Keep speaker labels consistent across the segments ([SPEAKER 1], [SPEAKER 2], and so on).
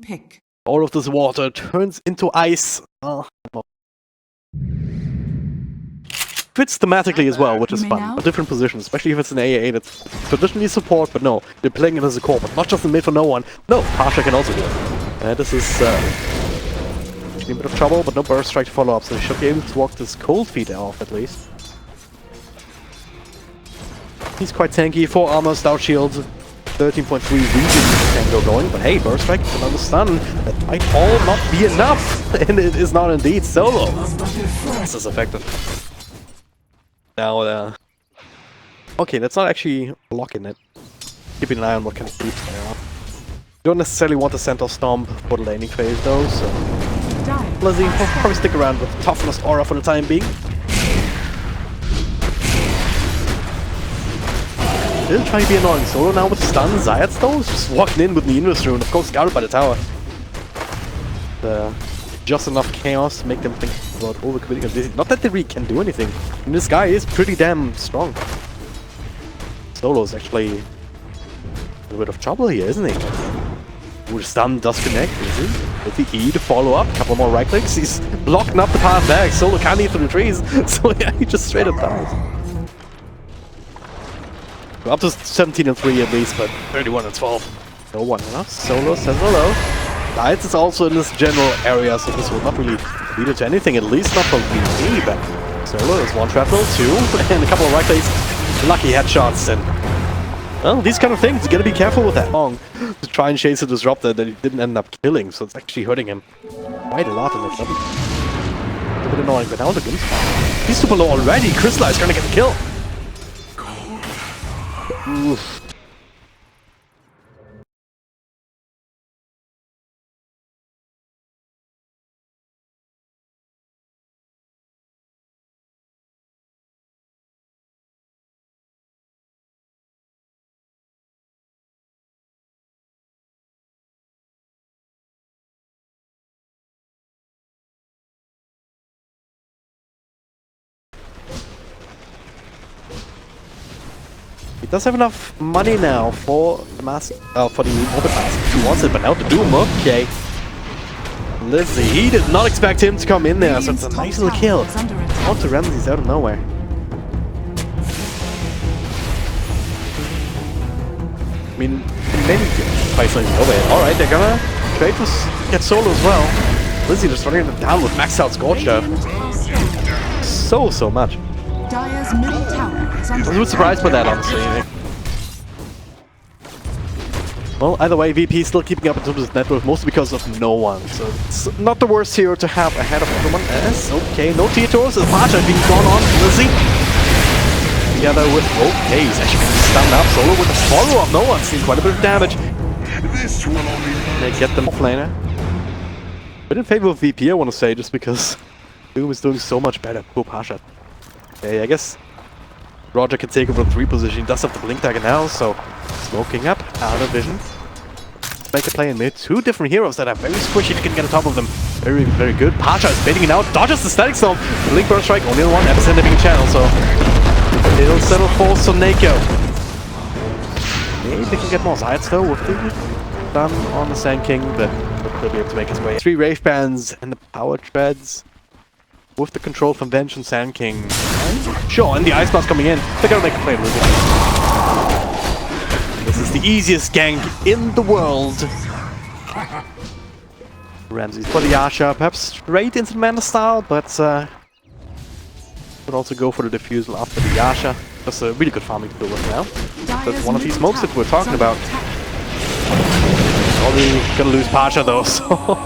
[SPEAKER 1] pick.
[SPEAKER 2] All of this water turns into ice. Fits thematically as well, which is fun. A different position, especially if it's an AAA that's traditionally support, but no, they're playing it as a core, but not just in mid for no one. No, Pasha can also do it. This is a bit of trouble, but no burst strike to follow up, so he should be able to walk this cold feet off at least. He's quite tanky, 4 armor, stout shields, 13.3 region can go going, but hey, burst strike, another stun, that might all not be enough, and it is not indeed solo. This is effective. Now, okay, that's not actually blocking it. Keeping an eye on what kind of creeps there are. Don't necessarily want the Centaur Stomp for the laning phase though, so Lizzie will probably stick around with Toughness Aura for the time being. Still trying to be annoying. Solo now with stun. Zayats though is just walking in with the Invis Rune, of course scouted by the tower. Just enough chaos to make them think about overcommitting and busy. Not that they really can do anything. And this guy is pretty damn strong. Solo is actually a little bit of trouble here, isn't he? Ooh, the stun does connect, is he? With the E to follow up, couple more right clicks. He's blocking up the path back. Solo can't eat through the trees. So yeah, he just straight up dies. We're up to 17 and 3 at least, but 31 and 12. No one enough. Solo says hello. Lights is also in this general area, so this will not really lead to anything, at least not from VP, but Solo is one shrapnel, 2, and a couple of right clicks. Lucky headshots, and well, these kind of things, you gotta be careful with that long to try and chase a disruptor that he didn't end up killing, so it's actually hurting him quite a lot in the double. It's a bit annoying, but now the gun's fine. He's super low already. Crystal is gonna get the kill. Oof. He does have enough money now for the mask, for the orbit mask if he wants it, but now the Doom, okay. Lizzie, he did not expect him to come in there, so it's a nice little kill. Out to Ramses out of nowhere. I mean, maybe fight something over it. Alright, they're gonna trade for get Solo as well. Lizzie just running them down with maxed out Scorch Dove. So much.
[SPEAKER 1] Dire's middle tower is under
[SPEAKER 2] I was surprised by that, honestly. Well, either way, VP is still keeping up in terms of his net worth, mostly because of no one. So it's not the worst hero to have ahead of everyone. Yes, okay, no Tietos, as Pasha being gone on. Lizzie together with, okay, he's actually getting stunned up. Solo with a follow-up. No one's seen quite a bit of damage. They get them offlaner. But in favor of VP, I want to say, just because Doom is doing so much better. Poor Pasha. Okay, I guess Roger can take over the 3 position. He does have the blink dagger now, so smoking up, out of vision. Make a play in mid. 2 different heroes that are very squishy to get on top of them. Very good. Pasha is baiting it out, dodges the static storm. Blink burst strike, only on 1, Epicenter being a channel, so it'll settle for Soneko. Maybe they can get more Zayats though with the stun on the Sand King, but he'll be able to make his way. 3 Wraith Bands and the power treads. With the control from Venge and Sand King. Sure, and the Ice Blast coming in. They're gonna make a play a little bit. This is the easiest gank in the world. Ramses for the Yasha, perhaps straight into the Mana style, but could also go for the Diffusal after the Yasha. That's a really good farming tool right now. That's one of these smokes that we're talking about. Probably gonna lose Pasha though, so.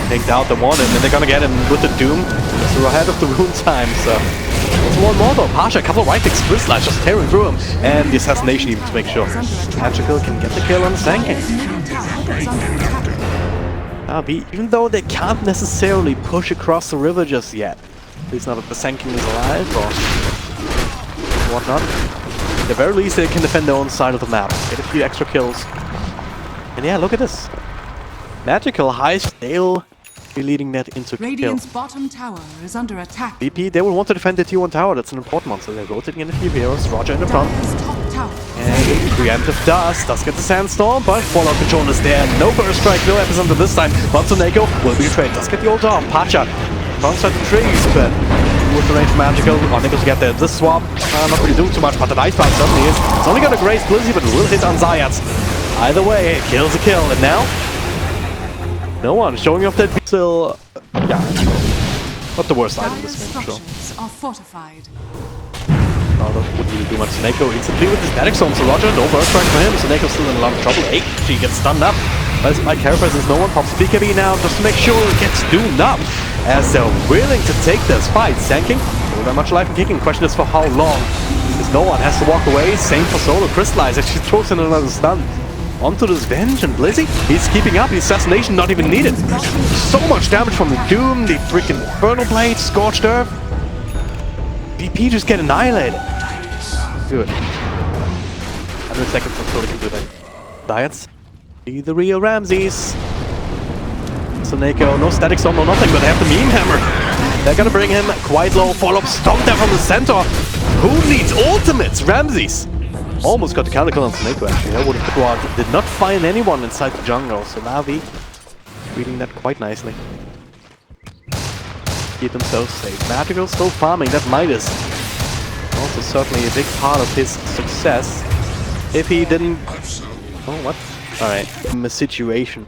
[SPEAKER 2] Takes out the 1, and then they're gonna get him with the Doom. So we're ahead of the rune time, so. There's 1 more though. Pasha, a couple of right clicks, Twin Slash just tearing through him. And the assassination even to make sure. Magical can get the kill on the Sand King. Even though they can't necessarily push across the river just yet. At least not if the Sand King is alive or whatnot. At the very least they can defend their own side of the map. Get a few extra kills. And yeah, look at this. Magical high stale Be leading that into kill.
[SPEAKER 1] Radiant's bottom tower is under attack.
[SPEAKER 2] VP, they will want to defend the T1 tower. That's an important one. So they're rotating in a few heroes. Roger in the front.
[SPEAKER 1] Dire's top tower.
[SPEAKER 2] And preemptive does get the sandstorm, but Fallout control is there. No burst strike, no epicenter this time. But Soneko will be betrayed. Does get the ult off. Pacha alongside the trees, but with the range magical, unable to get there. This swap not really doing too much, but the ice bound certainly is. It's only gonna graze Blizzy, but will hit on Zayats. Either way, kills a kill, and now no one showing off that still, yeah, not the worst item in this game, sure.
[SPEAKER 1] Are fortified.
[SPEAKER 2] No, that wouldn't really do much. Soneko instantly with his static storm, so Roger, no burst strike for him. Soneko's still in a lot of trouble. Hey, she gets stunned up. But my carry presence, no one pops the BKB now just to make sure it gets doomed up. As they're willing to take this fight. Sanking, not that much life and kicking. Question is for how long? Because no one has to walk away. Same for Solo. Crystallize as she throws in another stun. Onto this Venge and Blizzy. He's keeping up. The assassination not even needed. So much damage from the Doom, the freaking Infernal Blade, Scorched Earth. VP just get annihilated. Good. 100 seconds until they can do that. Diets. Be the real Ramses. Soneko, no static storm, no nothing, but they have the meme hammer. They're gonna bring him quite low. Follow-up stomp there from the center. Who needs ultimates? Ramses. Almost got the counter kill on Soneko actually. That would have squad. Did not find anyone inside the jungle, so Navi reading that quite nicely. Keep themselves safe. Magical still farming that Midas. Also certainly a big part of his success. If he didn't... Oh, what? Alright. In the situation.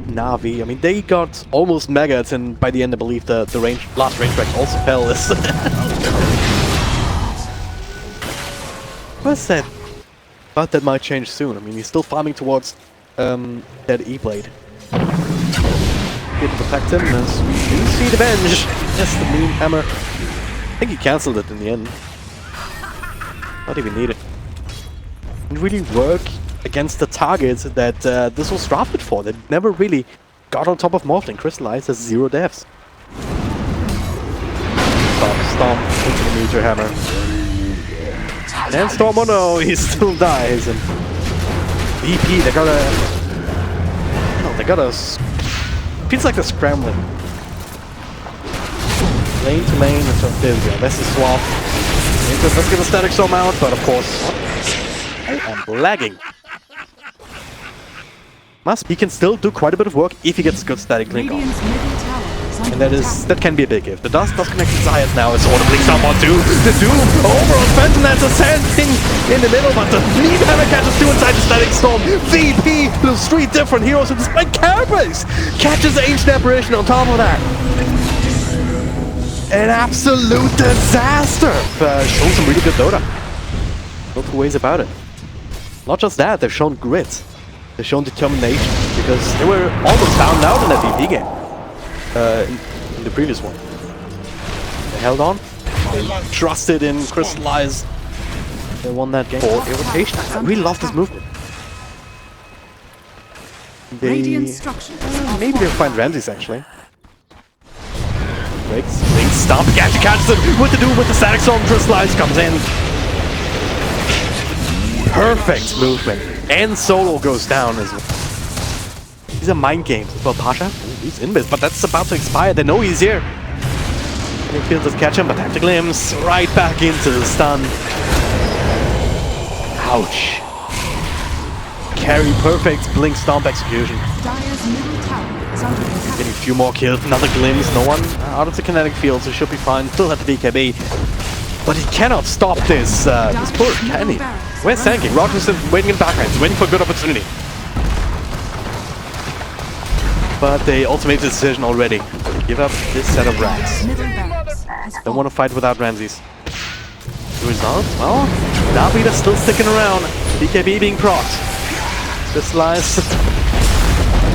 [SPEAKER 2] Navi, I mean, they got almost megas, and by the end I believe the last range track also fell. What's that? But that might change soon. I mean, he's still farming towards that E-Blade. Here to protect him as we do see the Venge. Yes, the meme hammer. I think he cancelled it in the end. Not even needed. Didn't really work against the targets that this was drafted for. They never really got on top of Morphling. Crystallized has 0 deaths. Stomp into the Meteor Hammer. And Storm, oh no, he still dies. And VP, they gotta... No, they gotta... Feels like they're scrambling. Lane to lane, there we go. That's the swap. Let's get a static storm out, but of course... I am lagging. He can still do quite a bit of work if he gets good static link on. And that can be a big if. The dust does connect to Zayas now, it's audibly someone too. The Doom overall Phantom Lance a sand thing in the middle, but the Meme Hammer catches 2 inside the static storm. VP lose 3 different heroes and despite Carapace catches the Ancient Apparition on top of that. An absolute disaster! Shown some really good Dota. No 2 ways about it. Not just that, they've shown grit. They've shown determination, because they were almost found out in that VP game. In the previous one. They held on. They trusted in Crystallize. They won that game. For irritation. I really love this movement. Maybe they'll find Ramses actually. Breaks. Link stomp. Gadget catches it with the Doom with the static storm. Crystallize comes in. Perfect movement. And Solo goes down as well. These are mind games as well. Pasha, he's in this, but that's about to expire. They know he's here. They feel to catch him, but have to glimpse right back into the stun. Ouch. Carry perfect blink stomp execution. Getting a few more kills, another glimpse. No one out of the kinetic field, so should be fine. Still have the BKB. But he cannot stop this push, can he? Where's Sanking? Roger's waiting in the background. He's waiting for a good opportunity. But they also made the decision already. Give up this set of rats. Don't want to fight without Ramses. The result? Well, Navi still sticking around. BKB being procced. Crystallize.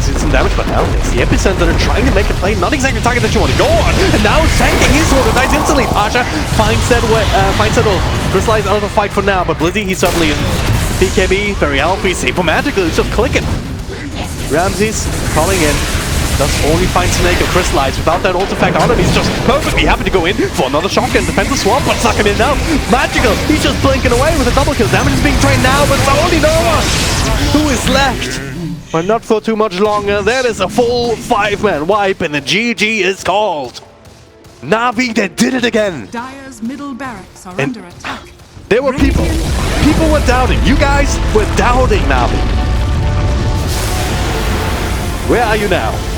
[SPEAKER 2] See some damage, but now it's the epicenter. They're trying to make a play. Not exactly the target that you want to go on. And now Sanking is one of dies instantly. Pasha finds that way. Crystallize out of the fight for now, but Blizzy, he certainly isn't. BKB, very healthy. Save for magical. He's just clicking. Ramses calling in. Does only find Soneko Crystallize without that ult effect on him. He's just perfectly happy to go in for another shotgun. Defend the swamp, but suck him in now. Magical. He's just blinking away with a double kill. Damage is being trained now, but it's only Nova who is left. But not for too much longer. That is a full 5-man wipe and the GG is called. Navi, they did it again.
[SPEAKER 1] Dire's middle barracks are
[SPEAKER 2] And
[SPEAKER 1] under attack.
[SPEAKER 2] there were people were doubting. You guys were doubting Navi. Where are you now?